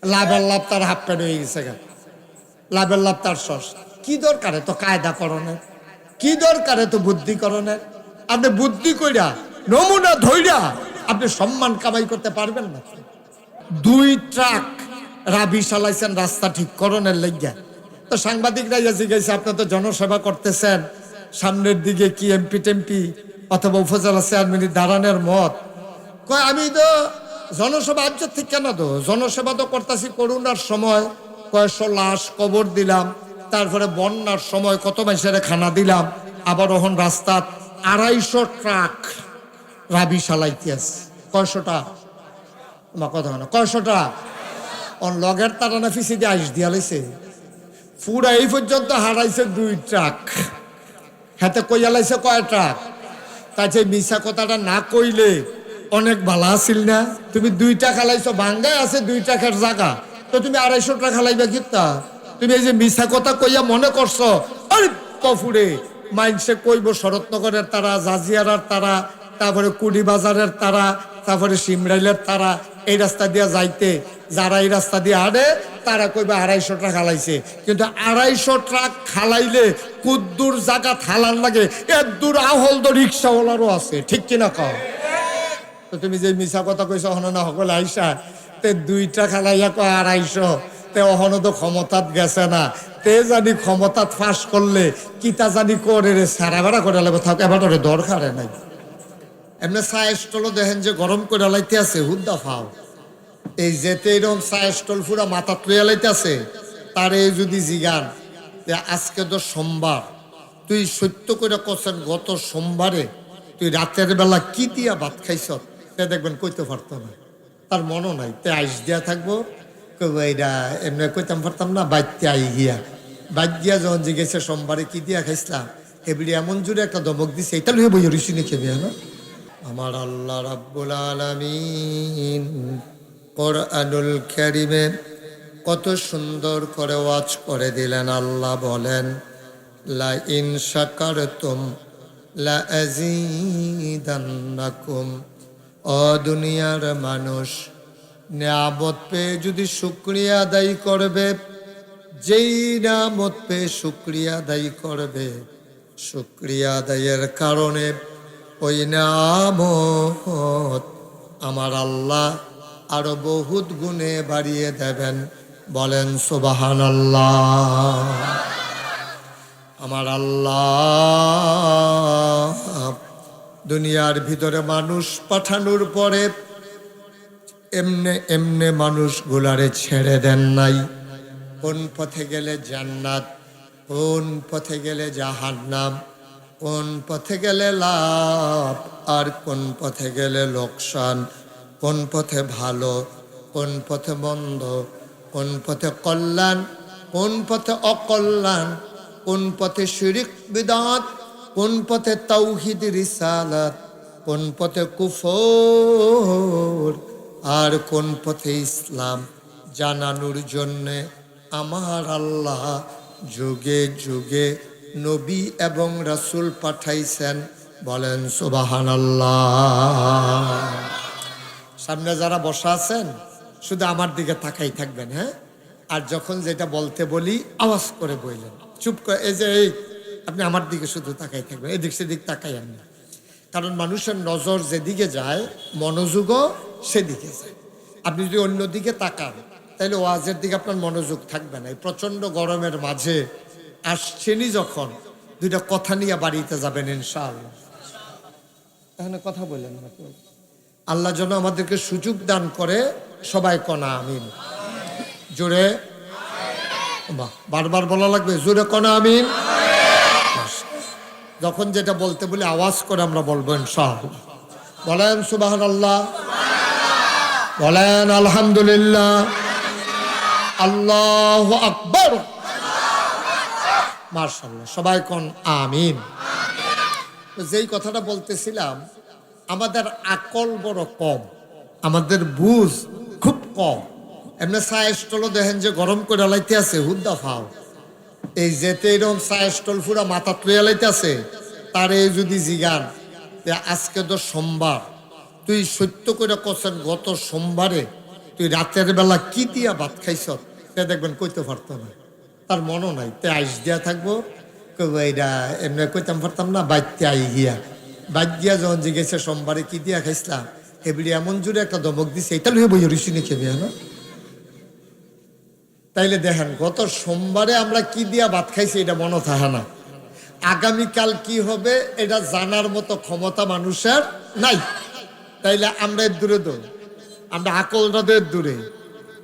লাভের লাভ তার half pant হয়ে গেছে গা, লাভের লাভ তার সস। কি দরকারে তো কায়দা করণের, কি দরকারে তো বুদ্ধিকরণের? আপনি বুদ্ধি কইরা নমুনা ধইরা আপনি সম্মান কামাই করতে পারবেন না। 2 ট্রাক রাবি চালাইছেন রাস্তা ঠিক করণের লাগিয়া। তো সাংবাদিকরা জিজ্ঞাসা, আপনি তো জনসেবা করতেছেন, সামনের দিকে কি এমপি টেমপি অথবা উপজেলা চেয়ারম্যানের দাঁড়ানোর মত? কয় আমি তো জনসভা আজ ঠিক কেন তো জনসেবা তো করতেছি করোনার সময় কয়েকশো লাশ কবর দিলাম, তারপরে বন্যার সময় কত মানুষের খানা দিলাম, আবার ওখান রাস্তা 250 ট্রাক রাবি চালাইতে আছে। কয়শোটা আমার কথা না, কয়শোটা অন লগের তারা না ফিসি দিয়ে আইস দিয়া লাইছে, পুরা এই পর্যন্ত হারাইছে 2 ট্রাক। হাতে কইয়া লাইছে কয় ট্রাক? তাই মিশা কথাটা না কইলে অনেক ভালো আছিল না। তুমি 2 টাকা লাইছো, ভাঙ্গায় আছে 2 টাকার জায়গা, তো তুমি 250 টাকা লাইবা কিতা? তুমি এই যে মিশা কথা কইয়া মনে করছো আরে কফুরে মাইনসে কইব শরৎনগরের তারা, জাজিয়ারার তারা, তারপরে কুড়ি বাজারের তারা, তারপরে সিমরাইলের তারা, এই রাস্তা দিয়ে যাইতে যারা এই রাস্তা দিয়ে হাঁটে তারা কইবে 250 টাকা খালাইছে। কিন্তু 250 ট্রাক খালাইলে কুদ্দুর জায়গা থালার লাগে, এর দূর আহল তো রিক্সাওয়ালারও আছে, ঠিক কিনা কও? তো তুমি যে মিশা কথা কইছো হন না সকল আইসা তে 2 টাকা খালাইয়া কয় 250, তে অহনো তো ক্ষমতাত গেছে না, তে জানি ক্ষমতাত ফাঁস করলে কিতা জানি করে রে সারা বেড়া করে লাগবে, থাক এবার দরকার নাই। এমনি চা স্টল দেখেন যে গরম করে লাইতে আছে হুদ্দা ফাও, এই যেতে এরকম চা স্টল পুরা মাথাত লইয়া লাইতে আছে, তারে যদি জিগান যে আজকে তো সোমবার, তুই সত্য করে কছেন গত সোমবারে তুই রাতের বেলা কি দিয়া ভাত খাইছ, তে দেখবেন কইতে পারতো না, তার মনও নাই, তে আইস দিয়া থাকবো এইটা এমনি কইতাম পারতাম না, বাইতে আই গিয়া বাইক গিয়া যখন জিজ্ঞেসে সোমবারে কি দিয়া খাইছিলাম, এবারে এমন জোরে একটা দমক দিছে, এটা লইয়া বই ঋষি নিয়ে খেবে না। আমার আল্লাহ রাব্বুল আলামিন কোরআনুল কারীমে কত সুন্দর করে ওয়াজ করে দিলেন। আল্লাহ বলেন লা ইন শাকারতুম লা আযীদান্নাকুম। ও দুনিয়ার মানুষ, নিয়ামত পেয়ে যদি শুকরিয়া আদায় করবে, যেই নিয়ামত পেয়ে শুকরিয়া আদায় করবে, শুকরিয়া আদায়ের কারণে ওই নিয়ামত আমার আল্লাহ আরো বহুত গুণে বাড়িয়ে দেবেন। বলেন সুবহানাল্লাহ। আমার আল্লাহ দুনিয়ার ভিতরে মানুষ পাঠানোর পরে এমনে এমনে মানুষগুলারে ছেড়ে দেন নাই। কোন পথে গেলে জান্নাত, কোন পথে গেলে জাহান্নাম, কোন পথে গেলে লাভ আর কোন পথে গেলে লোকসান, কোন পথে ভালো, কোন পথে মন্দ, কোন পথে কল্যাণ, কোন পথে অকল্যাণ, কোন পথে শিরিক বিদআত, কোন পথে তাওহীদ রিসালাত, কোন পথে কুফর আর কোন পথে ইসলাম জানানোর জন্যে আমার আল্লাহ যুগে যুগে নবী এবং রাসূল পাঠাইছেন। বলেন সুবহানাল্লাহ। সামনে যারা বসা আছেন শুধু আমার দিকে তাকাই থাকবেন, হ্যাঁ? আর যখন যেটা বলতে বলি আওয়াজ করে বললেন, চুপ করে এই যে এই আপনি আমার দিকে শুধু তাকাই থাকবেন, এদিক সেদিক তাকাই আমি, কারণ মানুষের নজর যেদিকে যায় মনোযোগও সেদিকে যায়। আপনি যদি অন্যদিকে তাকান তাহলে ওয়াজের দিকে আপনার মনোযোগ থাকবে না। এই প্রচন্ড গরমের মাঝে আসছেনই যখন, 2টা কথা নিয়ে বাড়িতে যাবেন ইনশাআল্লাহ। এখানে কথা বললেন না, আল্লাহ যেন আমাদেরকে সুযোগ দান করে। সবাই কনা আমিন, জোরে বারবার বলা লাগবে, জোরে কনা আমিন। যখন যেটা বলতে বলি আওয়াজ করে আমরা বলবো ইনশাআল্লাহ। বলেন সুবহানাল্লাহ, বলেন আলহামদুলিল্লাহ, আল্লাহু আকবার, মাশাআল্লাহ। সবাই কোন আমিন। যেই কথাটা বলতেছিলাম, আমাদের আকল বড় কম, আমাদের বুঝ খুব কম। এমনি চা স্টলও দেখেন যে গরম করে লাইতে আছে হুদ্দা ফাও, এই যেতে এরকম চা স্টল পুরা মাথাত লইয়া লাইতে আছে, তারে যদি জিগান যে আজকে তো সোমবার, তুই সত্য করে কছেন গত সোমবারে তুই রাতের বেলা কি দিয়া ভাত খাইছ, তে দেখবেন কইতে পারতো না, তার মনও নাই, তে আইস দিয়া থাকবো, কইব এইটা এমনি কইতাম পারতাম না, বাইতে আই গিয়া বাইক গিয়া যখন জিজ্ঞেসে সোমবারে কি দিয়া খাইছিলাম, এবারে এমন জোরে একটা দমক দিছে, এটা লুয়ে বই ঋষি নিয়ে খেবে না। তাইলে দেখেন গত সোমবারে আমরা কি দিয়া ভাত খাইছি এটা মনে থাকে না, আগামীকাল কি হবে এটা জানার মতো ক্ষমতা মানুষের নাই। তাইলে আমরা এর দূরে দৌড়, আমরা আকলরাদের দূরে।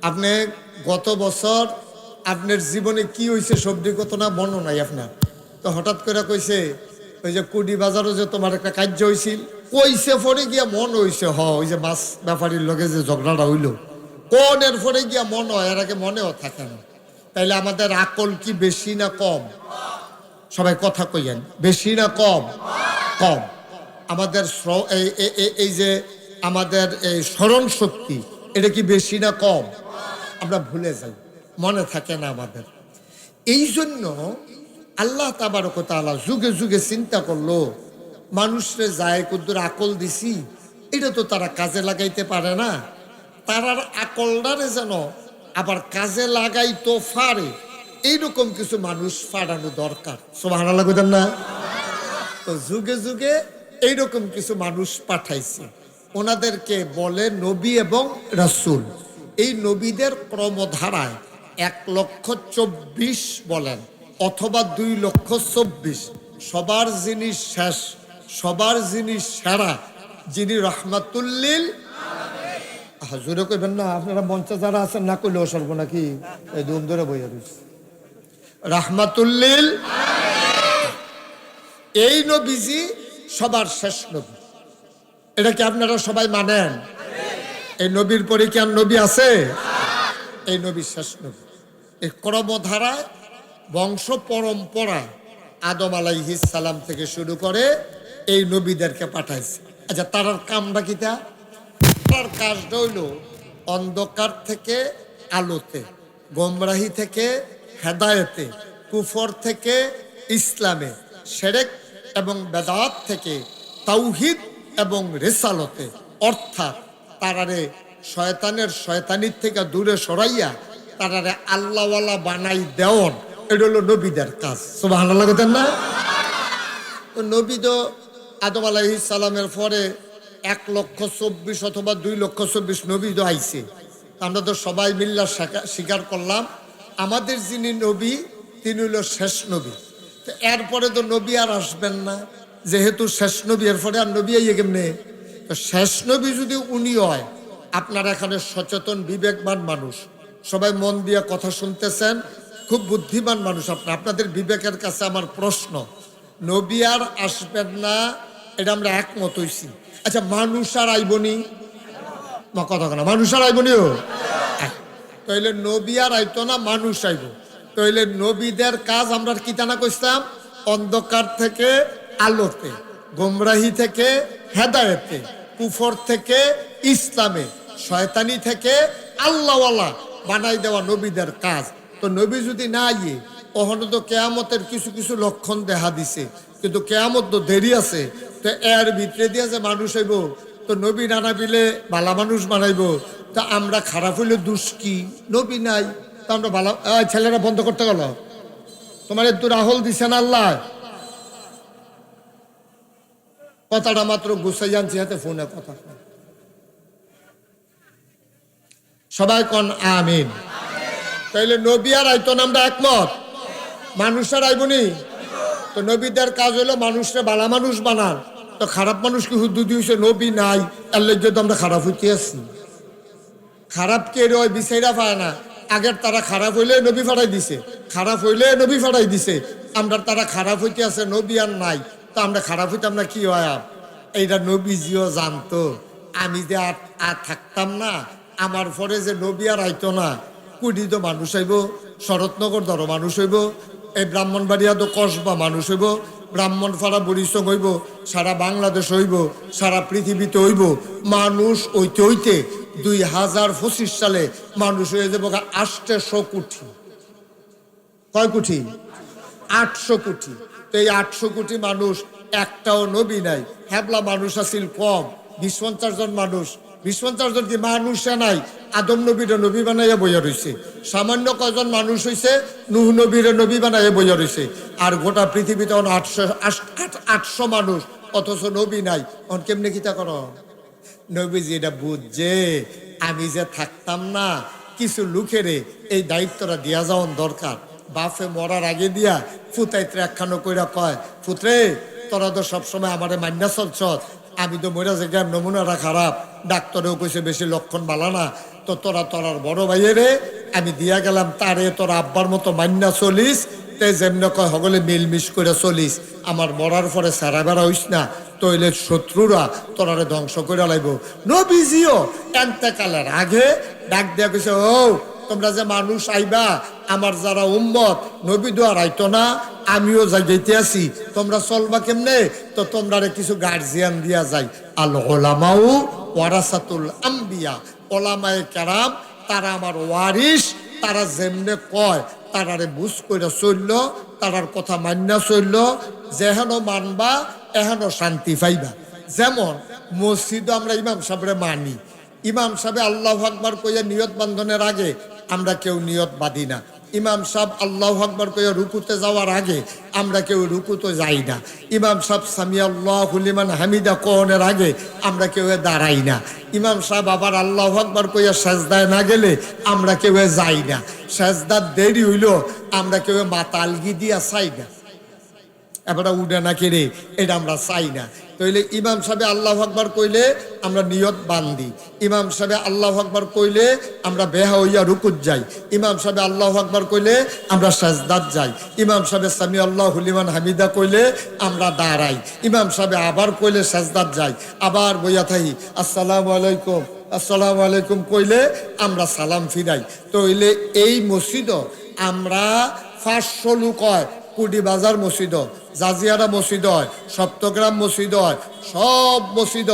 আপনি গত বছর আপনার জীবনে কি হয়েছে সবজি কত না মনে নাই আপনার, তো হঠাৎ করে কইছে ওই যে কুডি বাজারও যে তোমার একটা কার্য হয়েছিল, কইছে পরে গিয়া মন হইছে, ওই যে মাছ ব্যাপারীর লগে যে ঝগড়াটা হইল, কোনের পরে গিয়া মন হয়, এর আগে মনেও থাকে না। তাইলে আমাদের আকল কি বেশি না কম? সবাই কথা কইয়েন, বেশি না কম? কম। আমাদের এই যে আমাদের এই স্মরণ শক্তি, এটা কি বেশি না কম? আমরা ভুলে যাই, মনে থাকে না আমাদের। এই জন্য আল্লাহ তাবারক ওয়া তাআলা যুগে যুগে চিন্তা করলো, মানুষরে যায় কদ্দুর আকল দিছি, এটা তো তারা কাজে লাগাইতে পারে না, তারার আকলটারে যেন আবার কাজে লাগাইতো পারে, এইরকম কিছু মানুষ পাঠানো দরকার। সুবহানাল্লাহ কইতেন না? তো যুগে যুগে এইরকম কিছু মানুষ পাঠাইছে, ওনাদেরকে বলে নবী এবং রাসূল। এই নবীদের ক্রমধারায় 1,24,000 বলেন অথবা 2,24,000, সবার যিনি শেষ, সবার যিনি সেরা, যিনি রহমাতুল্লিল হাজুরে কইবেন না, আপনারা মঞ্চে যারা আছেন না কইলেও সর্ব নাকি এই দুম ধরে বইয়া রয়েছে রহমাতুল্লিল। এই নবীজি সবার শেষ নবী, এটা কি আপনারা সবাই মানেন? এই নবীর পরে কি আর নবী আছে? এই নবী শেষ নবী। এই ক্রমধারায় বংশ পরম্পরা আদম আলাইহিস সালাম থেকে শুরু করে এই নবীদেরকে পাঠাইছে। আচ্ছা, তার কামটা কিটা? তার কাজটা হইল অন্ধকার থেকে আলোতে, গোমরাহি থেকে হেদায়েতে, কুফর থেকে ইসলামে, শিরক এবং বেদাত থেকে তাওহীদ এবং রিসালতে, অর্থাৎ তারারে শয়তানের শয়তানির থেকে দূরে সরাইয়া তারারে আল্লাহওয়ালা বানাই দেওয়ান, এটা হলো নবীদের কাজ। সুবহানাল্লাহ বলেন না? তো নবী তো আদম আলাইহিস সালামের পরে 1,24,000 অথবা 2,24,000 নবী তো আইছে। আমরা তো সবাই মিল্লা স্বীকার করলাম আমাদের যিনি নবী তিনি হলো শেষ নবী। তো এরপরে তো নবী আর আসবেন না, যেহেতু শেষ নবী, এরপরে আর নবী আইয়ে কেমনে? তো শেষ নবী যদি উনি হয়, আপনারা এখানে সচেতন বিবেকবান মানুষ, সবাই মন দিয়ে কথা শুনতেছেন, খুব বুদ্ধিমান মানুষ আপনাদের বিবেকের কাছে আমার প্রশ্ন, নবী আর আসবেন না এটা আমরা একমত হইছি। আচ্ছা, মানুষ আর আইবনি? কথা না, মানুষ আর আইবনিও? তাইলে নবী আর আইতো না, মানুষ আইব। তাইলে নবীদের কাজ আমরা কি জানা কইতাম? অন্ধকার থেকে আলোতে, গোমরাহি থেকে হেদায়েতে, কুফর থেকে ইসলামে, শয়তানি থেকে আল্লাহওয়ালা বানাই দেওয়া নবীদের কাজ। তো নবী যদি না আইয়ে, ওখানে তো কেয়ামতের কিছু কিছু লক্ষণ দেখা দিছে, কিন্তু কেয়ামত তো দেরি আছে। তো এর ভিতরে দিয়ে যে মানুষ হইব, তো নবী নানা বিলে ভালা মানুষ বানাইব, তা আমরা খারাপ হইলে দুষ কি? নবী নাই, তা আমরা ভালো। ছেলেরা বন্ধ করতে গেল, তোমার একটু রাহুল দিছেন আল্লাহ, কথাটা মাত্র গুছাই আনছি হাতে, ফোনে কথা। সবাই কন আমিন। তাইলে নবী আর আইতো না, আমরা একমত। মানুষ আর আইবনি। তো নবীদের কাজ হলো মানুষকে ভালো মানুষ বানান। তো খারাপ মানুষ কি হুদ্দু দিয়েছে? নবী নাই, এর লেগে তো আমরা খারাপ হইতে আছি। খারাপ কে রয় বিচাইরা পায় না, আগের তারা খারাপ হইলে নবী ফাটাই দিছে, খারাপ হইলে নবী ফাটাই দিছে। আমরা তারা খারাপ হইতে আছে, নবী আর নাই, তো আমরা খারাপ হইতে আমরা কি হয়? এইটা নবীজিও জানতো, আমি যে আর থাকতাম না, আমার পরে যে নবী আর আইতো না, কুড়ি তো মানুষ হইব, শরৎনগর ধরো মানুষ হইব, এই ব্রাহ্মণবাড়িয়া তো কসবা মানুষ হইব, ব্রাহ্মণপাড়া বরিশং হইব, সারা বাংলাদেশ হইব, সারা পৃথিবীতে হইব। মানুষ হইতে হইতে 2025 সালে মানুষ হয়ে যাবো 800 কোটি। কয় কোটি? 800 কোটি। তো এই 800 কোটি মানুষ, একটাও নবী নাই। হ্যাবলা মানুষ আছিল কম, 20-50 জন মানুষ, 20-50 জন কি মানুষে নাই? আদম নবীরে নবী বানাইয়া বইয়া রইছে। সামান্য কজন মানুষ হইছে, নূহ নবীরে নবী বানাইয়া বইয়া রইছে। আর গোটা পৃথিবীতে 800 মানুষ, অথচ নবী নাই। অন কেমনে কিতা কর? নবীজি এটা বুঝছে আমি যে থাকতাম না, কিছু লোকেরে এই দায়িত্বটা দিয়া যাওয়ার দরকার। বাপে মরার আগে দিয়া ফুতাইতে একখানো কইরা কয়, ফুতরে তোরা তো সবসময় আমারে মান্না চলছ, আমি তো মরা যে জ্ঞান নমুনাটা খারাপ, ডাক্তারেও কইছে বেশি লক্ষণ বালা না, তো তোরার বড় ভাইয়েরে আমি দিয়া গেলাম, তারে তোর আব্বার মতো মান্না চলিস, তে যেমনি কয় হগলে মিলমিশ করে চলিস, আমার মরার পরে সারা বেড়া হইস না, তৈলে শত্রুরা তোরারে ধ্বংস করে লাইব। নবীজিও এন্তেকালের আগে ডাক দিয়া কইছে, ও তোমরা যে মানুষ আইবা, আমার যারা উম্মত, নবী দুয়ার আইতো না, আমিও যাইতে আছি, তোমরা চলবা কেমনে? তো তোমরা কিছু গার্জিয়ান দিয়া যায়। আল ওলামাউ ওয়ারাসাতুল আম্বিয়া, ওলামায়ে কেরাম তারা আমার ওয়ারিস, তারা যেমনে কয় তারারে বুঝ করে চলল, তারার কথা মান্না চলল, যেহেন মানবা এহেন শান্তি পাইবা। যেমন মসজিদ আমরা ইমাম সাহেবরে মানি, ইমাম সাহেব আল্লাহু আকবার কইয়া নিয়ত বান্ধনের আগে আমরা কেউ নিয়ত বাঁধি না। ইমাম সাহেব আল্লাহু আকবার কইয়া রুকুতে যাওয়ার আগে আমরা কেউ রুকুতে যাই না। ইমাম সাহেব সামি আল্লাহু লিমান হামিদা কোনের আগে আমরা কেউ দাঁড়াই না। ইমাম সাহেব আবার আল্লাহু আকবার কইয়া সেজদায় না গেলে আমরা কেউ যাই না। সেজদার দেরি হইল আমরা কেউ মাথা আলগি দিয়া চাই না, এবার উঠে না কেড়ে, এটা আমরা চাই না। তাইলে ইমাম সাহেব আল্লাহু আকবার কইলে আমরা নিয়ত বান্ধি, ইমাম সাহেব আল্লাহু আকবার কইলে আমরা বেহা হইয়া রুকুত যাই, ইমাম সাহেব আল্লাহু আকবার কইলে আমরা সাজদাত যাই, ইমাম সাহেব সামি আল্লাহু লিমান হামিদা কইলে আমরা দাঁড়াই, ইমাম সাহেব আবার কইলে সাজদাত যাই, আবার বইয়া থাকি আসসালামু আলাইকুম আসসালামু আলাইকুম কইলে আমরা সালাম ফিরাই। তাইলে এই মসজিদ আমরা 500 লোক হয়, কুটি বাজার মসজিদ, জাজিয়ারা মসজিদ হয়, সপ্তগ্রাম মসজিদ হয়, সব মসজিদ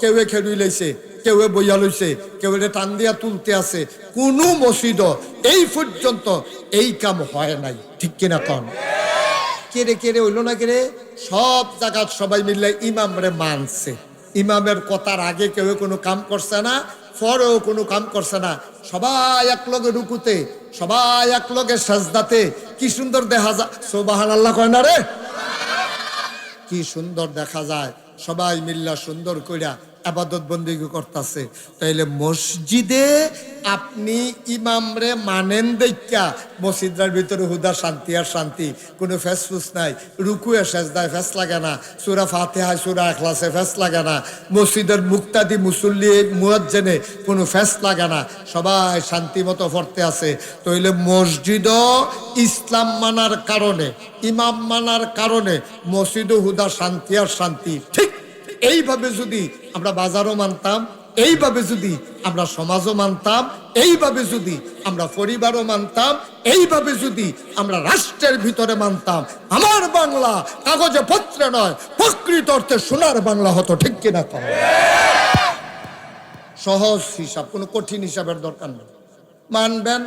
কেউ খেলুই লাইছে, কেউ বইয়া লইছে, কেউ টান দিয়া তুলতে আছে, কোনো মসজিদ এই পর্যন্ত এই কাম হয় নাই। ঠিক কিনা কন? কেড়ে কেড়ে হইল না কেড়ে? সব জায়গা সবাই মিললে ইমামরে মানছে, ইমামের কথার আগে কেউ কোনো কাম করছে না, পরেও কোনো কাম করছে না, সবাই এক লগে রুকুতে, সবাই এক লগে সাজদাতে, কি সুন্দর দেখা যায়। সুবহানাল্লাহ কয় না রে? কি সুন্দর দেখা যায়, সবাই মিল্লা সুন্দর কইরা আবাদত বন্দেগী করতেছে। তাইলে মসজিদে আপনি ইমামরে মানেন দেখা মসজিদের ভিতরে হুদা শান্তি আর শান্তি, কোনো ফেসফুস নাই, রুকুয়ে সেজদায় ফেস লাগে না, সূরা ফাতিহায় সূরা ইখলাসে ফেস লাগে না, মসজিদের মুক্তাদি মুসল্লি মুয়াজ্জিনে কোনো ফেস লাগে না, সবাই শান্তি মতো পড়তে আছে। তাইলে মসজিদও ইসলাম মানার কারণে, ইমাম মানার কারণে মসজিদও হুদা শান্তি আর শান্তি। ঠিক এইভাবে যদি আমরা বাজারও মানতাম, এইভাবে যদি আমরা সমাজও মানতাম, এইভাবে যদি আমরা পরিবারও মানতাম, এইভাবে যদি আমরা রাষ্ট্রের ভিতরে মানতাম, আমার বাংলা কাগজে পত্রে নয় প্রকৃত অর্থে সোনার বাংলা হতো। ঠিক কিনা? সহজ হিসাব, কোনো কঠিন হিসাবের দরকার নেই। মানবেন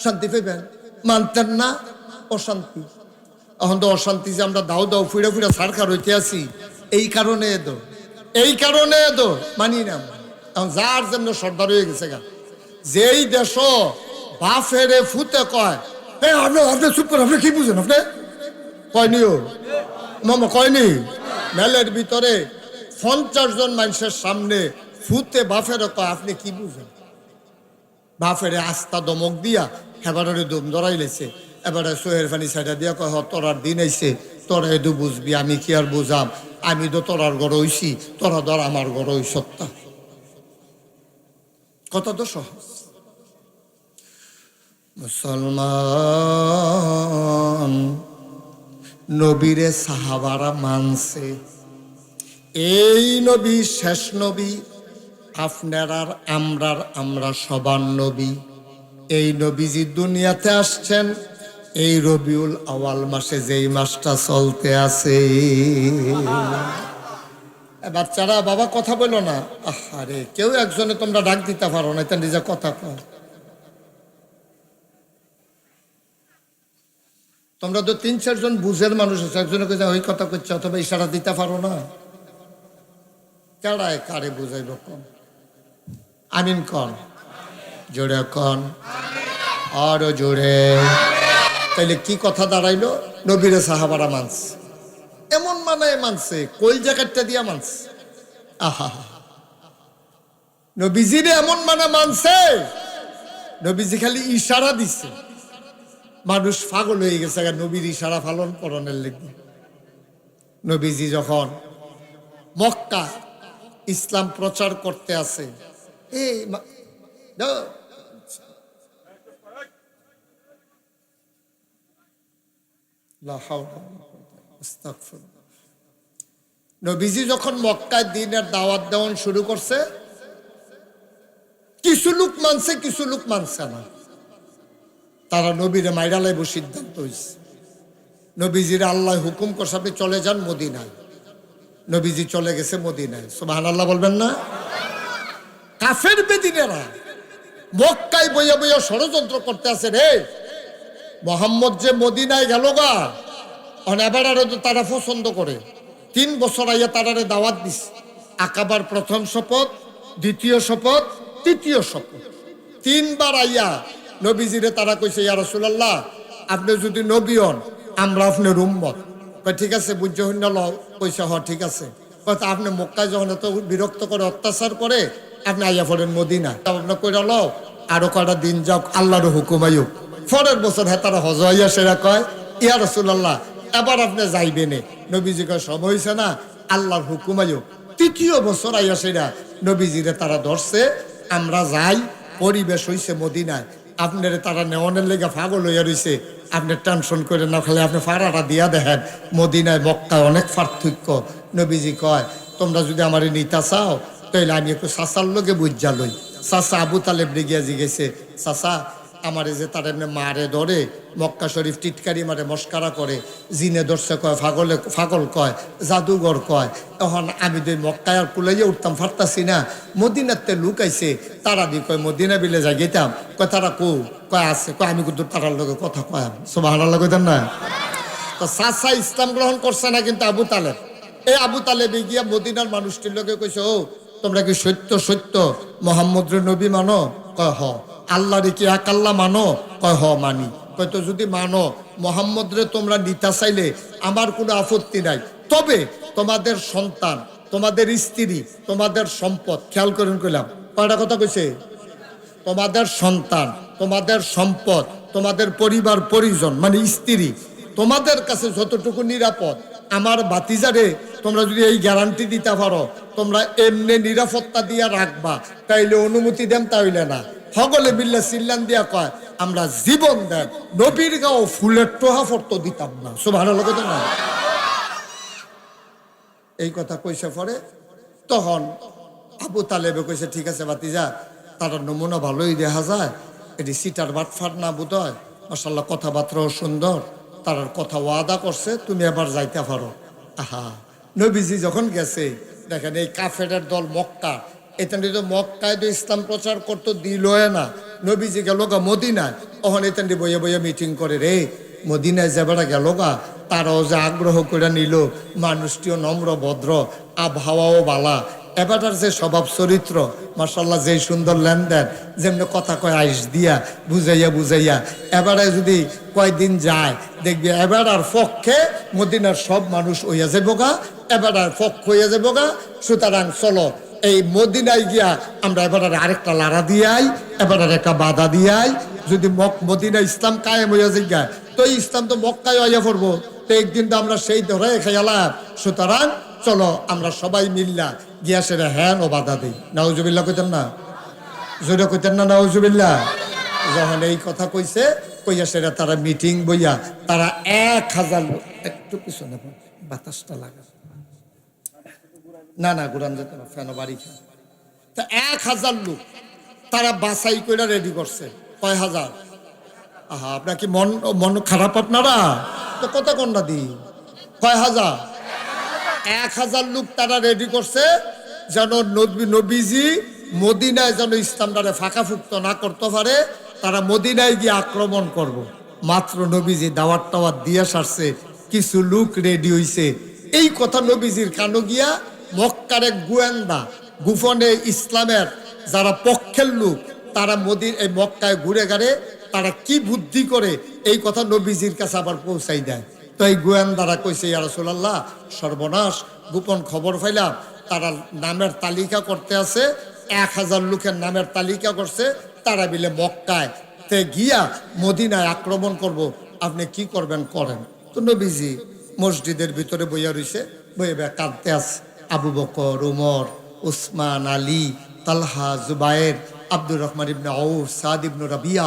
শান্তি পাইবেন, মানতেন না অশান্তি। এখন তো অশান্তি যে আমরা দাও দাও ফুড়ে ফুড়ে সারকার হইতে আছি, এই কারণে এই কারণে মানি না। এখন যার জন্য সর্দার হয়ে গেছে গা, যেই দেশ বাফেরে ফুতে কয়, আপনি চুপ করেন, আপনি কি বুঝেন? আপনি কয়নি ও মামা কয়নি? মেলের ভিতরে 50 জন মানুষের সামনে ফুতে বাফেরে কয়, আপনি কি বুঝেন? বাফেরে আস্থা দমক দিয়া এবারে দম ধরাই লেছে, এবারে সোহের ফানি সাইডা দিয়া কয়, তোরার দিন আইছে, তোরা এদু বুঝবি, আমি কি আর বুঝাম, আমি তো তোরার ঘর হইছি, তোরা ধর আমার ঘর হই সত্তা। কত তো সহজ। মুসলমান নবীরে সাহাবারা মানছে, এই নবী শেষ নবী, আপনার আর আমরা সবার নবী। এই নবীজি দুনিয়াতে আসছেন এই রবিউল আওয়াল মাসে, যেই মাসটা চলতে আছে। বাচ্চারা বাবা কথা বলো না, আরে কেউ একজনে তোমরা ডাক দিতে পারো না, এটা নিজে কথা কও। তোমরা তো 3-4 জন বুঝের মানুষ আছে, একজনে কে ওই কথা করছে, অথবা ইশারা দিতে পারো না। কারায় কারে বুঝাইব কম? আমিন কন, জোরে কন, আরো জোরে। তাইলে কি কথা দাঁড়াইলো? নবীরে সাহাবারা মানছে, এমন মানায় মানছে, কই জায়গাটা দিয়া মানছে। আহা, নবীজিরে এমন মানে মানছে, নবীজি খালি ইশারা দিচ্ছে, মানুষ পাগল হয়ে গেছে নবীর ইশারা পালন করণের লেগে। নবীজি যখন মক্কা ইসলাম প্রচার করতে আছে, নবীজি যখন মক্কায় দিনের দাওয়াত দেওয়ান শুরু করছে, কিছু লোক মানছে, কিছু লোক মানছে না। তারা নবীরে মাইরা লাইব সিদ্ধান্ত হয়েছে। নবীজির আল্লাহ হুকুম করছে আপনি চলে যান মদিনায়। নবীজি চলে গেছে মদিনায়। সুবহানাল্লাহ বলবেন না? কাফের বেদিনেরা মক্কায় বইয়া বইয়া ষড়যন্ত্র করতে আছে, রে মোহাম্মদ যে মদিনায় গেল গা, অনেবারে তো তারা পছন্দ করে। 3 বছর আইয়া তারারে দাওয়াত দিস, আকাবার প্রথম শপথ, দ্বিতীয় শপথ, তৃতীয় শপথ, 3 বার আইয়া নবীজিরে তারা কইছে, ইয়া রাসূলুল্লাহ আপনি যদি নবী হন আমরা আপনার উম্মত। ঠিক আছে বুঝে হইন না লও। কইছে হ ঠিক আছে। কথা আপনি মক্কায় যখন এত বিরক্ত করে অত্যাচার করে, আপনি আইয়া পড়েন মদিনা, আপনার কইরা লও আরো কয়টা দিন যাও, আল্লাহর হুকুম আইও। পরের বছর হ্যাঁ তারা হজ হইয়া সেরা কয়, ইয়া রাসূলুল্লাহ এবার আপনি যাইবেনে। নবীজি কয় সময় হইছে না, আল্লাহর হুকুম আইও। 3য় বছর আইয়া সেরা নবীজিরে তারা ধরছে, আমরা যাই, পরিবেশ হইছে মদিনায়, আপনার তারা নেওয়ানের লেগে পাগল হইয়া রইছে। আপনি টেনশন করে না, খালি আপনি ফাড়াটা দিয়া দেখেন, মদিনায় মক্কায় অনেক পার্থক্য। নবীজি কয় তোমরা যদি আমার নিতা চাও তাইলে আমি একটু চাচার লোকে বুঝা লই। চাচা আবু তালেব রেগিয়া জিগেছে, চাচা আমারে যে তার এমনি মারে ধরে, মক্কা শরীফ টিটকারি মারে, মস্কারা করে, জিনে ধরছে কয়, ফাগল কয়, জাদুঘর কয়। এখন আমি দুই মক্কায় আর কুলাইয়া উঠতাম পারতাছি না, মদিনাতে লুকাইছে, তারা দি কয় মদিনা বিলে যাই গেতাম। কয় তারা কয় আছে, কয় আমি কিন্তু তারার লোকে কথা কয়। সুবহানাল্লাহ কইতেন না? তো চাচা ইসলাম গ্রহণ করছে না কিন্তু আবু তালেব। এই আবু তালেবে গিয়া মদিনার মানুষটির লোকে কইছে, ও তোমরা কি সত্য সত্য মোহাম্মদ নবী মানো? কয় হ। আল্লাহ রে কি এক আল্লাহ মানো? কয় হ মানি। কয় তো যদি মানো মোহাম্মদ রে তোমরা নিতা চাইলে আমার কোনো আপত্তি নাই, তবে তোমাদের সন্তান, তোমাদের স্ত্রী, তোমাদের সম্পদ, খেয়াল করেন কইলাম কয়টা কথা কইছে, তোমাদের সন্তান, তোমাদের সম্পদ, তোমাদের পরিবার পরিজন মানে স্ত্রী, তোমাদের কাছে যতটুকু নিরাপদ, আমার ভাতিজারে তোমরা যদি এই গ্যারান্টি দিতে পারো তোমরা এমনি নিরাপত্তা দিয়া রাখবা, তাইলে অনুমতি দেন, তাইলে না। হগলে বিল্লা সিল্লান দিয়া কয় আমরা জীবন দেন, নবীর গাও ফুলের টোহা ফটো দিতাম না। সুবহানাল্লাহ না? এই কথা কইছে পরে তখন আবু তালেবে কইছে, ঠিক আছে ভাতিজা, তার নমুনা ভালোই দেখা যায়, এটি সিটার বাটফাট না বোধ হয়, মাশাআল্লাহ কথাবার্তাও সুন্দর, তার কথা ওয়াদা করছে, তুমি এবার যাইতে পারো। আহা, নবীজি যখন গেছে দেখেন এই কাফেরের দল মক্কা, এখানে তো মক্কায় তো ইসলাম প্রচার করতো দিল না। নবীজি গেল গা মদিনায়, তখন এখানে বইয়ে বইয়ে মিটিং করে, রে মদিনায় যাবেরা গেল গা, তারাও যে আগ্রহ করে নিল, মানুষটিও নম্র ভদ্র, আবহাওয়াও বালা, এবারটার যে স্বভাব চরিত্র মাশাআল্লাহ, যে সুন্দর লেনদেন, যেমনি কথা কয় আইস দিয়া বুঝাইয়া বুঝাইয়া, এবারে যদি কয়দিন যায় দেখবি এবার আর পক্ষে মদিনার সব মানুষ হইয়া যাবো গা, এবার আর পক্ষ হইয়া যাবো গা। সুতরাং চলো এই মদিনায় গিয়া আমরা এবার আরেকটা লাড়া দিয়াই, এবার আর একটা বাধা দিয়াই, যদি মদিনা ইসলাম কায়েম হইয়া যায় তো ইসলাম তো মক্কায় হইয়া পড়বো, তো একদিন তো আমরা সেই ধরে খেয়ালাম। সুতরাং চলো আমরা সবাই মিল্লা গিয়া সেটা হ্যান ও বাধা দিই। নাউজুবিল্লাহ কইতেন না? জোরে কইতেন না নাউজুবিল্লাহ? যখন এই কথা কইছে, কইয়া সেটা তারা মিটিং বইয়া তারা 1000 লোক, একটু পিছনে বাতাসটা লাগা, না না গুরান যেতে না, ফ্যানো বাড়ি খা, তা 1000 লোক তারা বাছাই করে রেডি করছে। কয় হাজার? আহা, আপনার কি মন খারাপ আপনারা? তো কত কন্যা দি, কয় হাজার? 1000 লোক তারা রেডি করছে, যেন নবীজি মদিনায় যেন ইসলামটারে ফাঁকা ফুক্ত না করতে পারে, তারা মদিনায় গিয়ে আক্রমণ করব। মাত্র নবীজি দাওয়াত টাওয়াত দিয়ে সারছে, কিছু লোক রেডি হইছে। এই কথা নবীজির কানো গিয়া মক্কার এক গোয়েন্দা, গোপনে ইসলামের যারা পক্ষ লক্ষের লোক তারা এই মক্কায় ঘুরে ঘাড়ে তারা কি বুদ্ধি করে এই কথা নবীজির কাছে আবার পৌঁছাই দেয়। তো এই গোয়েন্দারা কইছে, ইয়া রাসূলুল্লাহ, সর্বনাশ, গোপন খবর পাইলাম তারা নামের তালিকা করতে আছে, 1000 লোকের নামের তালিকা করছে, তারা মিলে মক্কায় তে গিয়া মদিনায় আক্রমণ করব, আপনি কি করবেন করেন। তো নবীজি মসজিদের ভিতরে বইয়া রইছে, বইয়ে কাঁদতে আছে। আবু বকর, উমর, উসমান, আলী, তালহা, জুবায়ের, আব্দুর রহমান ইবনে আউফ, সাদ ইবনে রাবিয়া,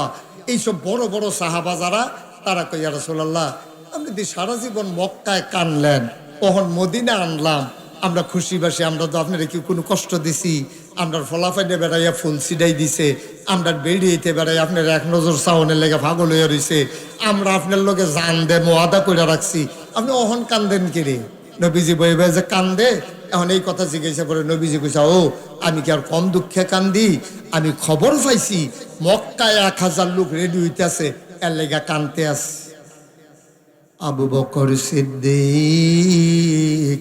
এইসব বড় বড় সাহাবা যারা, তারা কই, ইয়া রাসূলুল্লাহ, আপনি যদি সারা জীবন মক্কায় কানলেন, কখন মদিনা আনলাম, আমরা খুশি বাসি, আমরা তো আপনার কি কোনো কষ্ট দিছি? আমরা ফলাফাইনে বেড়াইয়া ফুল ছিটাই দিছে, আমরা বেরিয়েতে বেড়াই আপনার এক নজর সাউনের লেগে পাগল হইয়া রইছে, আমরা আপনার লোকে জান দে মোয়াদা করে রাখছি, আপনি অহন কান্দেন কিরে? নবীজি বই বই যে কান্দে। এখন এই কথা জিজ্ঞাসা করে নবীজি কইছে, ও আমি কি আর কম দুঃখে কান্দি? আমি খবর পাইছি মক্কায় 1000 লোক রেডি হইতেছে, এর লেগা কানতে আছে। আবু বকর সিদ্দিক,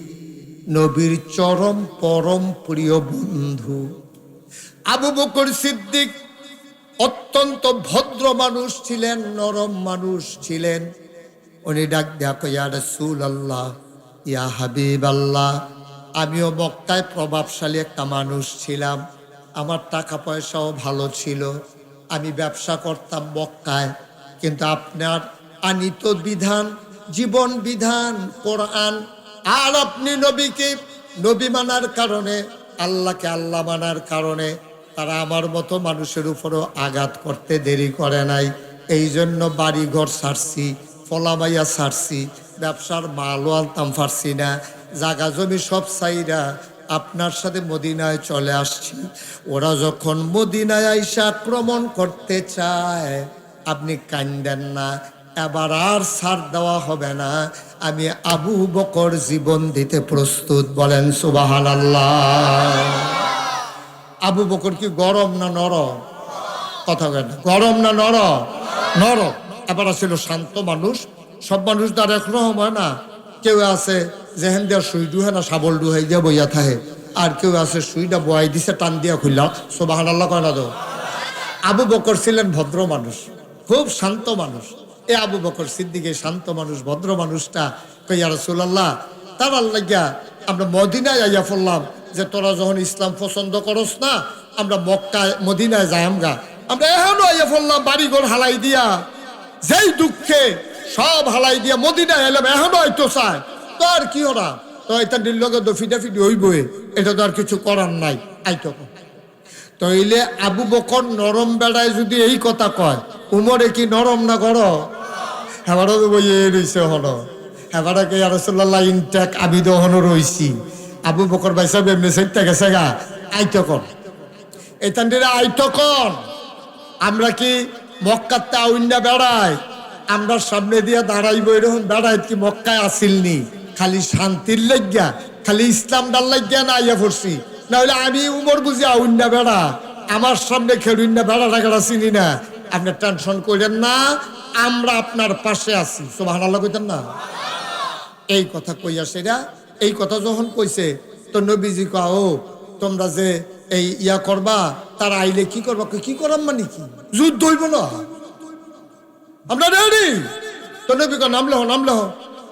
নবীর চরম পরম প্রিয় বন্ধু আবু বকর সিদ্দিক অত্যন্ত ভদ্র মানুষ ছিলেন, নরম মানুষ ছিলেন। উনি ডাক দেয়া কই, ইয়া রাসূলুল্লাহ, ইয়া হাবিবাল্লাহ, আমিও মক্কায় প্রভাবশালী একটা মানুষ ছিলাম, আমার টাকা পয়সাও ভালো ছিল, আমি ব্যবসা করতাম মক্কায়, কিন্তু আপনার আনিত বিধান, জীবন বিধান কোরআন, আর আপনি নবীকে নবী মানার কারণে, আল্লাহকে আল্লাহ মানার কারণে তারা আমার মতো মানুষের উপরও আঘাত করতে দেরি করে নাই। এই জন্য বাড়ি ঘর ছাড়ছি, ফলামাইয়া ছাড়ছি, ব্যবসার মালও আনতাম পারছি না, জাগা জমি সব চাইরা আপনার সাথে মদিনায় চলে আসছি। ওরা যখন মদিনায় আইসা আক্রমণ করতে চায়, আপনি কান্দেন না, এবার আর ছাড় দেওয়া হবে না, আমি আবু বকর জীবন দিতে প্রস্তুত। বলেন সুবহানাল্লাহ। আবু বকর কি গরম না নরম? কথা কেন, গরম না নরম? নরম। এবার ছিল শান্ত মানুষ। সব মানুষ তার একরকম হয় না, কেউ আছে যেহেন দেওয়ার সুই ডুহে না, শাবল ডুহাই দিয়া বইয়া থাকে, আর কেউ আছে সুইটা বয়াই দিছে, টান দিয়া খুললা, সুবহানাল্লাহ কয় না তো? আবু বকর ছিলেন ভদ্র মানুষ, খুব শান্ত মানুষ। এ আবু বকর সিদ্দিক, শান্ত মানুষ, ভদ্র মানুষটা কই, ইয়া রাসূলুল্লাহ, তার লাগিয়া আমরা মদিনায় আইয়া পড়লাম, যে তোরা যখন ইসলাম পছন্দ করস না, আমরা মক্কায় মদিনায় যাই, আমরা এখনো আইয়া পড়লাম বাড়িঘর হালাই দিয়া, যেই দুঃখে সব হালাই দিয়া মদিনায় এলাম, এখনো হয়তো চায়, তো আর কি ওরা তো এটা নির্লগে তো ফিটাফিটি হইবই, এটা তো আর কিছু করার নাই, আইতো। তইলে আবু বকর নরম বেড়ায় যদি এই কথা কয়, উমরে কি নরম না করো? হেবারও তো বইয়ে রইছে হন, হেবারা কে ইয়া রাসূলুল্লাহ ইনটেক, আমি তো হনো রইছি। আবু বকর ভাই সাহেব এমনি সেটা গেছে গা, আইতো কন, এতান্ডিরা আইতো কন। আমরা কি মক্কাতে আউন্না বেড়াই? আমরা সামনে দিয়া দাঁড়াইব এরকম বেড়াই কি মক্কায় আসিলনি? খালি শান্তির লাগিয়া, খালি ইসলাম ডাল লাগিয়া না আইয়া পড়ছি? না হলে আমি উমর বুঝি আউন্না বেড়া, আমার সামনে খেলুন্না বেড়া টাকাটা চিনি না। আপনি টেনশন করেন না, আমরা আপনার পাশে আছি। সুবহানাল্লাহ কইতেন না? এই কথা কইয়া সেরা, এই কথা যখন কইছে, তো নবীজি কয়, ও তোমরা যে এই ইয়া করবা, তারা আইলে কি করবা? কি করাম মানে কি? যুদ্ধ হইব না, আমরা রেডি। তো নবী কয়, নামলে হো,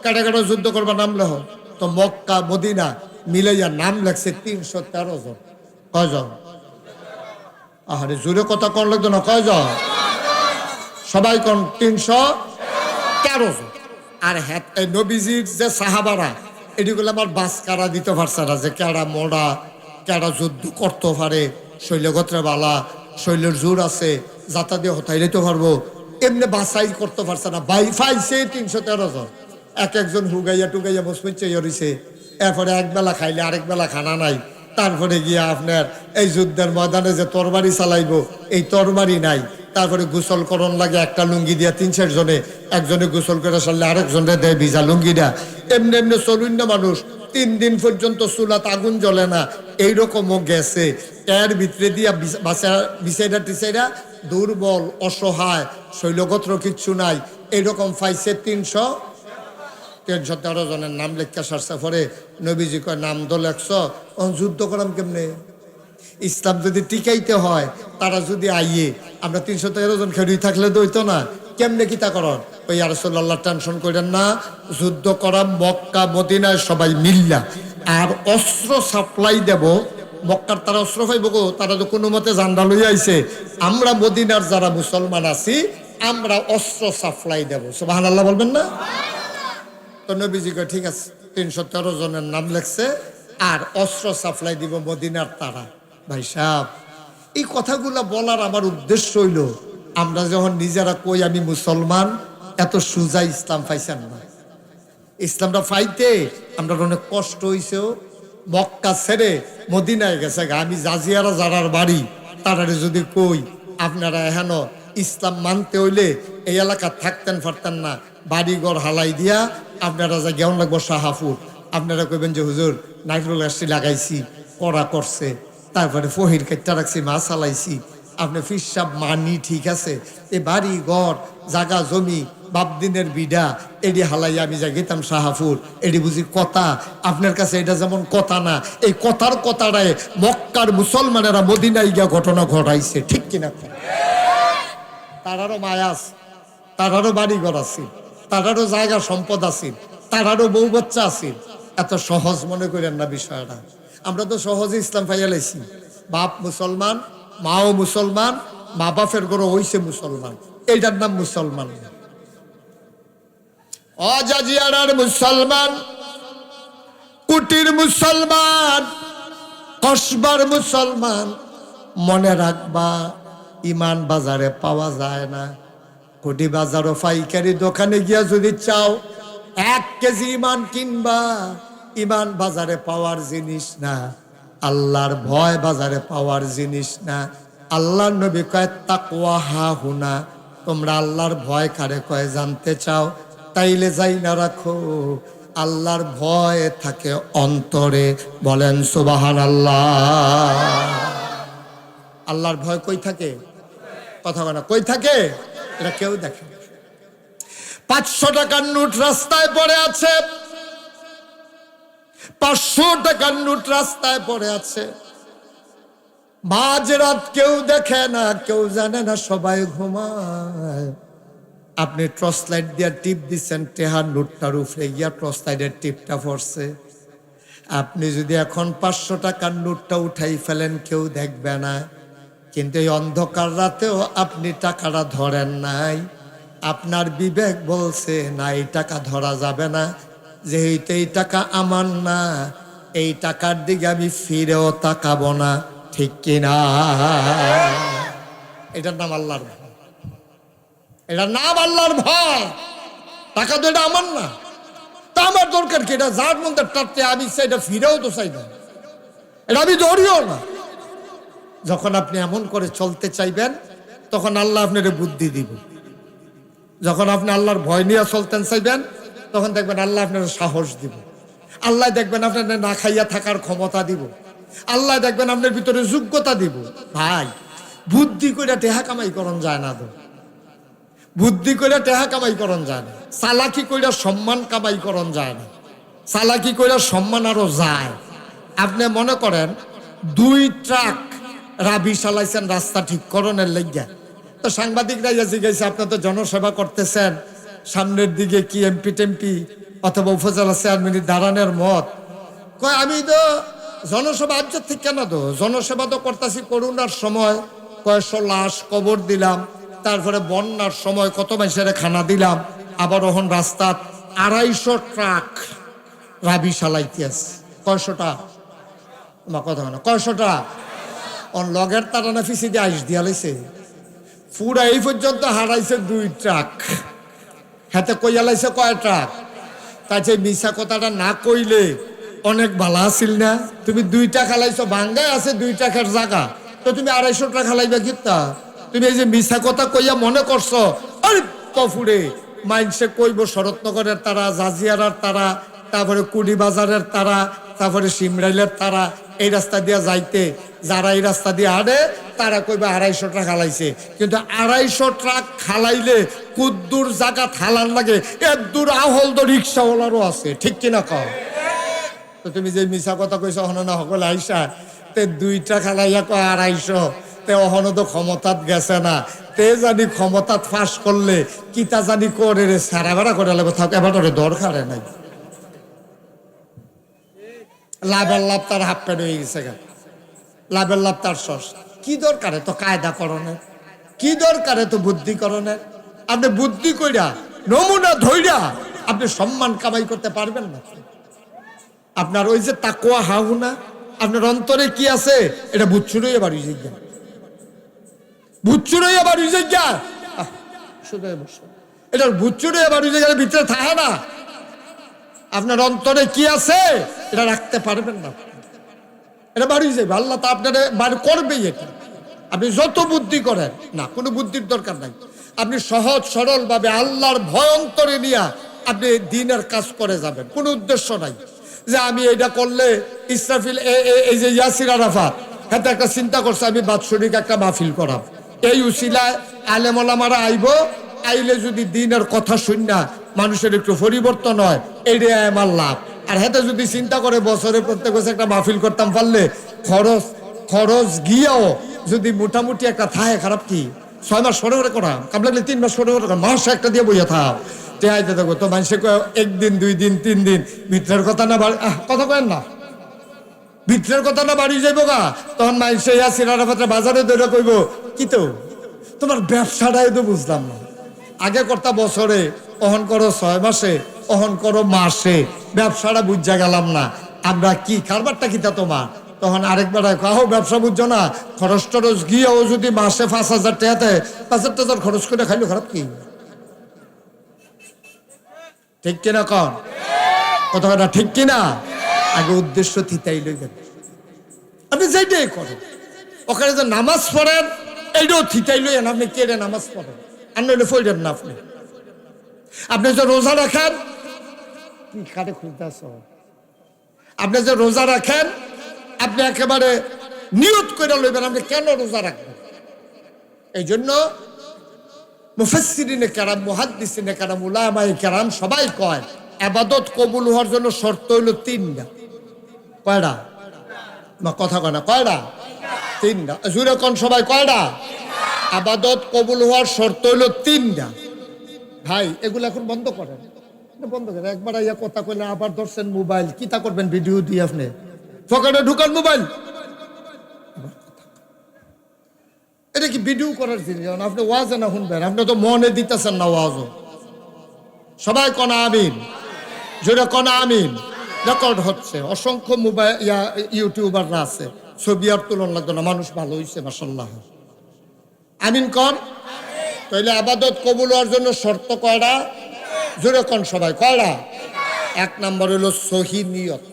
কাটা কাটা যুদ্ধ করবা, নামলে হো। তো মক্কা মদিনা মিলাইয়া নাম লাগছে 313 জন। কয়জন? আহারে জোরে কথা কোন লাগতো না, কয়জন? সবাই কোন 313 জন। আর হ্যাঁ, এই নবীজির যে সাহাবারা, এটিগুলো আমার বাস কারা দিতে পারছে না, যে কেডা মোড়া, কেডা যুদ্ধ করতে পারে, শৈলগত্রে বালা, শৈলের জোর আছে, যাতা দিয়ে হতাই দিতে পারবো, এমনি বাসাই করতে পারছে না। ফাইছে 313 জন। এক একজন হুগাইয়া টুগাইয়া বসমিচ্ছে রইছে। এরপরে একবেলা খাইলে আরেক বেলা খানা নাই। তারপরে গিয়া আপনার এই যুদ্ধের ময়দানে যে তরবারি চালাইবো, এই তরবারি নাই। তারপরে গোসল করণ লাগে, একটা লুঙ্গি দিয়া 3-4 জনে, একজনে গোসল করে সারলে আরেকজনে দেয় ভিজা লুঙ্গিটা। এমনি এমনি চলুন না মানুষ, 3 দিন পর্যন্ত চুলাত আগুন জ্বলে না, এইরকমও গেছে। এর ভিতরে দিয়া বিছাইরা টিছাইরা দুর্বল, অসহায়, শৈলগত্র কিচ্ছু নাই, এইরকম পাইছে 313 জনের নাম লেখা সারছে। পরে নবীজি কয়, নাম তো লেখছ, যুদ্ধ করাম কেমনে? ইসলাম যদি টিকাইতে হয় তারা যদি আইয়ে আমরা 313 জন খেরুই থাকলে দইতো না, কেমনে কিতা করন? ওই ইয়া রাসূলুল্লাহ টেনশন করেন না, যুদ্ধ করা মক্কা মদিনায় সবাই মিল্লা, আর অস্ত্র সাপ্লাই দেব। মক্কার তারা অস্ত্র পাইব গো, তারা তো কোনো মতে জান্ডা লইয়া আইছে, আমরা মদিনার যারা মুসলমান আছি আমরা অস্ত্র সাপ্লাই দেব। সুবহানাল্লাহ বলবেন না? তো নবীজি কয় ঠিক আছে, 313 জনের নাম লেখছে আর অস্ত্র সাপ্লাই দিব মদিনার তারা। ভাই সাহেব, এই কথাগুলো বলার আমার উদ্দেশ্য হইল, আমরা যখন নিজেরা কই আমি মুসলমান, এত সুজা ইসলাম পাইছেন না। ইসলামটা পাইতে আমরা অনেক কষ্ট হইছেও। মক্কা ছেড়ে মদিনায় গেছে। আমি জাজিয়ারা যারার বাড়ি তারারে যদি কই আপনারা এহেন ইসলাম মানতে হইলে এই এলাকা থাকতেন পারতেন না, বাড়িঘর হালাই দিয়া আপনারা যা গেউন লাগবো শাহাপুর, আপনারা কইবেন যে হুজুর নাইট্রোল গাছটি লাগাইছি, করা করছে, তারপরে ফহির কেটটা রাখছি, মাছ হালাইছি, আপনি ফিরসাব মানি ঠিক আছে, এই বাড়ি ঘর জাগা জমি বাপদিনের বিডা এডি হালাই আমি যা গেতাম শাহাপুর, এডি বুঝি কথা? আপনার কাছে এটা যেমন কথা না, এই কথার কথাটায় মক্কার মুসলমানেরা মদিনায় গিয়া ঘটনা ঘটাইছে, ঠিক কিনা? তারারও মায়া আছে, তারারও বাড়িঘর আছে, তারারও জায়গা সম্পদ আছে, তারারও বউ বাচ্চা আছে। এত সহজ মনে করেন না বিষয়টা। আমরা তো সহজে ইসলাম পাইয়া লাইছি। বাপ মুসলমান, মাও মুসলমান, মা বাপের ঘরও হইছে মুসলমান, এইটার নাম মুসলমান। অজাজিয়ার মুসলমান, কুটির মুসলমান, কসবার মুসলমান, মনে রাখবা ইমান বাজারে পাওয়া যায় না। কোটি বাজার ও পাইকারি দোকানে গিয়া যদি চাও 1 কেজি ইমান কিনবা, ইমান বাজারে পাওয়ার জিনিস না, আল্লাহর ভয় বাজারে পাওয়ার জিনিস না। আল্লাহর নবী কয় তাকওয়া হা হুনা, তোমরা আল্লাহর ভয় কারে কয় জানতে চাও? তাইলে যাই না রাখো, আল্লাহর ভয় থাকে অন্তরে। বলেন সুবহানাল্লাহ। আল্লাহর ভয় কই থাকে? কথা বলা কই থাকে? এটা কেউ দেখে। 500 টাকার নোট রাস্তায় পড়ে আছে, 500 টাকার নোট রাস্তায় পড়ে আছে, মাঝরাত কেউ দেখে না, কেউ জানে না, সবাই ঘুমায়। আপনি টর্চ লাইট দিয়ে টিপ দিচ্ছেন, টেহার নোটটার উপরে গিয়া টর্চ লাইটের টিপটা পড়ছে। আপনি যদি এখন 500 টাকার নোটটা উঠাই ফেলেন কেউ দেখবে না, কিন্তু এই অন্ধকার রাতেও আপনি টাকাটা ধরেন নাই। আপনার বিবেক বলছে না, এই টাকা ধরা যাবে না, যেহেতু এই টাকা আমার না, এই টাকার দিকে আমি ফিরেও তাকাবো না, ঠিক কিনা? এটার নাম আল্লাহর ভয়, এটার নাম আল্লাহর ভয়। টাকা তো এটা আমার না, তা আমার দরকার কি? এটা যার মধ্যে টাটতে আমি সেটা ফিরেও তো চাই না, এটা আমি ধরিও না। যখন আপনি এমন করে চলতে চাইবেন তখন আল্লাহ আপনার বুদ্ধি দিব। যখন আপনি আল্লাহর ভয় নিয়ে চলতেন চাইবেন তখন দেখবেন আল্লাহ আপনার সাহস দিব। আল্লাহ দেখবেন আপনার না খাইয়া থাকার ক্ষমতা দিব। আল্লাহ দেখবেন আপনার ভিতরে যোগ্যতা দিব। ভাই, বুদ্ধি করে টেহা কামাই করন যায় না তো, বুদ্ধি করে টেহা কামাই করন যায় না, চালাকি কইরা সম্মান কামাই করন যায় না, চালাকি কইরা সম্মান আরো যায়। আপনি মনে করেন 2 ট্রাক রাবি চালাইছেন রাস্তা ঠিক করণের লাগিয়া, তো সাংবাদিকরা জিজ্ঞাসা আপনি তো জনসেবা করতেছেন, সামনের দিকে কি এমপি টেমপি অথবা উপজেলা চেয়ারম্যানের দাঁড়ানোর মত? কয় আমি তো জনসেবা আজ্জত ঠিক কেন, তো জনসেবা তো করতেছি করোনার সময় কয়েকশো লাশ কবর দিলাম, তারপরে বন্যার সময় কত মানুষের খানা দিলাম, আবার ওখান রাস্তা 250 ট্রাক রাবি চালাইতে আছে। কয়শোটা কথা না, কয়শোটা অন লগের তারা ফিসি দিয়ে আইস দিয়া লাইছে, পুরা এই পর্যন্ত হারাইছে 2 ট্রাক। হাতে কইয়া লাইছে কয় ট্রাক? তাই যে মিশা কথাটা না কইলে অনেক ভালো আছিল না। তুমি 2 টাকা লাইছো, ভাঙ্গায় আছে 2 টাকার জায়গা, তো তুমি 250 টাকা লাইবা কিতা? তুমি এই যে মিশা কথা কইয়া মনে করছো, আরে তফুরে মাইনসে কইব শরৎনগরের তারা, জাজিয়ারার তারা, তারপরে কুড়ি বাজারের তারা, তারপরে সিমরাইলের তারা, এই রাস্তা দিয়া যাইতে যারা এই রাস্তা দিয়ে হাঁটে তারা কইবে 250 টাকা খালাইছে। কিন্তু 250 ট্রাক খালাইলে কুদ্দুর জায়গা থালার লাগে, এর দূর আহল তো রিক্সাওয়ালারও আছে, ঠিক কিনা কও? তো তুমি যে মিশা কথা কইছো হন না সকলে আইসা তে 2টা খালাইয়া কয় 250, তে অহনো তো ক্ষমতাত গেছে না, তে জানি ক্ষমতাত ফাঁস করলে কিতা জানি করে রে সারা বেড়া করে লাগবে, থাক এবার দরকারে নাই। লাভের লাভ তার হাফ প্যান্ট হয়ে গেছে গা, লাভের লাভ তার সস। কি দরকারে তো কায়দা করণের, কি দরকারে তো বুদ্ধিকরণের? আপনি বুদ্ধি কইরা নমুনা ধইরা আপনি সম্মান কামাই করতে পারবেন না। আপনার ওই যে তাকওয়া হাউনা, আপনার অন্তরে কি আছে এটা বুচ্ছুরই এবার উজে গা, বুচ্ছুরই এবার উজে গা, এটার বুচ্ছুরই এবার উজে গেলে ভিতরে থাকে না। আপনার অন্তরে কি আছে এটা রাখতে পারবেন না, এটা বাড়ি যাবে। আল্লাহ তা আপনার বার করবেই। এটা আপনি যত বুদ্ধি করেন না, কোনো বুদ্ধির দরকার নাই। আপনি সহজ সরল ভাবে আল্লাহর ভয় অন্তরে নিয়ে আপনি দিনের কাজ করে যাবেন, কোনো উদ্দেশ্য নাই যে আমি এটা করলে ইসরাফিল এই যে ইয়াসির আরাফাত হাতে একটা চিন্তা করছে আমি বাৎসরিক একটা মাহফিল করাম, এই উসিলায় আলেম ওলামারা আইব, আইলে যদি দিনের কথা শুন না মানুষের একটু পরিবর্তন হয়, এইটাই আমার লাভ। আর হাতে যদি চিন্তা করে বছরে প্রত্যেক বছর একটা মাহফিল করতাম পারলে খরচ গিয়েও যদি মোটামুটি একটা থাকে, খারাপ কি 6 মাস সরে করে করা, কাম লাগলে 3 মাস সরে করে করা, মাস একটা দিয়ে বইয়া থাক টেহাইতে থাকো। তো মানুষে 1 দিন 2 দিন 3 দিন ভিতরের কথা না কথা কেন না, ভিতরের কথা না বাড়ি যাইব গা, তখন মানুষে ইয়াসির আরাফাতের বাজারে দৌড়া কইব কি তো তোমার ব্যবসাটাই তো বুঝলাম না, আগে করতা বছরে, অহন করো 6 মাসে, অহন করো মাসে, ব্যবসাটা বুঝা গেলাম না, আমরা কি কারবারটা কিতা তোমার? তখন আরেকবার কাহো ব্যবসা বুঝছো না, খরচ টরচ গিয়েও যদি মাসে 5,000 টাকাতে 5,000 খরচ করে খাইলো, খারাপ কি? ঠিক কিনা কন কথা, ঠিক কিনা? আগে উদ্দেশ্য থিতাই লইবেন, আপনি যেটাই করেন ওখানে যে নামাজ পড়েন এইটাও থিতাই লইয়েন, আপনি কেড়ে নামাজ পড়েন আর নইলে ফইরেন না। আপনি যে রোজা রাখেন, কি কাটে খুলতে আস, আপনি যে রোজা রাখেন আপনি একেবারে নিয়ত করে লইবেন আপনি কেন রোজা রাখবেন। এই জন্য মুফাসসিরিনে কেরাম, মুহাদ্দিসিনে কেরাম, উলামায়ে কেরাম সবাই কয় ইবাদত কবুল হওয়ার জন্য শর্ত হইল 3টা। কয়টা? না কথা কয় না, কয়টা? 3টা। জুরে কোন সবাই কয়টা? ইবাদত কবুল হওয়ার শর্ত হইল 3টা। ভাই এগুলো এখন বন্ধ করেন, বন্ধ করেন। একবার ইয়া কথা কইলে আবার ধরছেন মোবাইল, কিতা করবেন ভিডিও দিয়ে আপনি পকেটে ঢুকান মোবাইল, এটা কি ভিডিও করার জিনিস? আপনি ওয়াজে না শুনবেন, আপনি তো মনে দিতেছেন না ওয়াজও। সবাই কনা আমিন, জোরে কনা আমিন। রেকর্ড হচ্ছে, অসংখ্য মোবাইল ইউটিউবাররা আছে, ছবি আর তুলন লাগতো না, মানুষ ভালো হয়েছে মাশাআল্লাহ। আমিন কন। তাইলে ইবাদত কবুল হওয়ার জন্য শর্ত কয়টা? জোরে কোন সবাই কয়টা? 1 নম্বর হলো সহি নিয়ত।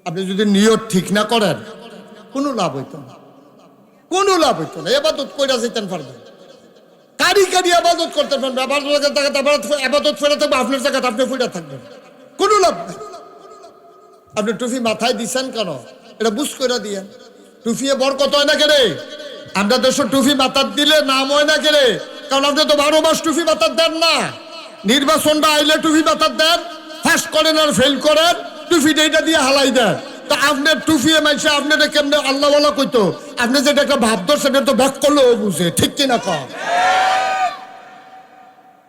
আপনি যদি নিয়ত ঠিক না করেন কোনো লাভ হইতো না, কোনো লাভ হইতো না। ইবাদত কইরা যেতেন পারবেন, কারি কারি ইবাদত করতে পারবেন, ইবাদত ফেরা থাকবে আপনার জায়গাতে, আপনি ফুটা থাকবেন, কোনো লাভ নেই। আপনি টুপি মাথায় দিচ্ছেন কেন? এটা বুঝ করে দিয়েন। টুপিয়ে বরকত হয় না কেরে? আমরা দেশে টুপি মাথার দিলে নাম হয় না কেরে? কারণ আপনি তো 12 মাস টুপি মাথার দেন না, নির্বাচনটা আইলে টুপি মাথার দেন, ফাঁস করেন আর ফেল করেন, টুপিটা এটা দিয়ে হালাই দেন। তো আপনার টুপিয়ে মাইছে আপনার কেমনে আল্লাহ বলা কইতো, আপনি যেটা একটা ভাব ধরছেন এটা তো ব্যাক করলেও বুঝে, ঠিক কিনা কম?